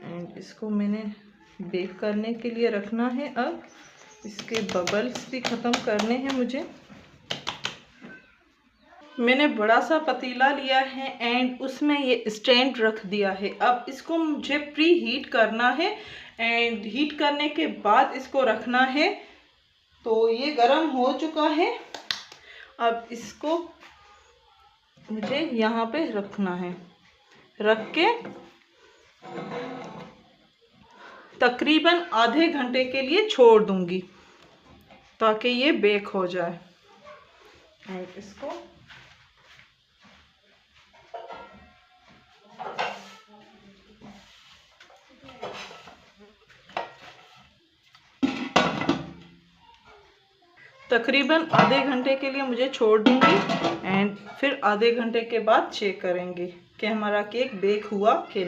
And इसको मैंने bake करने के लिए रखना है। अब इसके बबल्स भी ख़त्म करने हैं मुझे। मैंने बड़ा सा पतीला लिया है एंड उसमें ये स्टैंड रख दिया है। अब इसको मुझे प्री हीट करना है एंड हीट करने के बाद इसको रखना है। तो ये गरम हो चुका है। अब इसको मुझे यहाँ पे रखना है, रख के तकरीबन आधे घंटे के लिए छोड़ दूंगी ताकि ये बेक हो जाए। एंड इसको तकरीबन आधे घंटे के लिए मुझे छोड़ दूंगी एंड फिर आधे घंटे के बाद चेक करेंगे कि हमारा केक बेक हुआ कि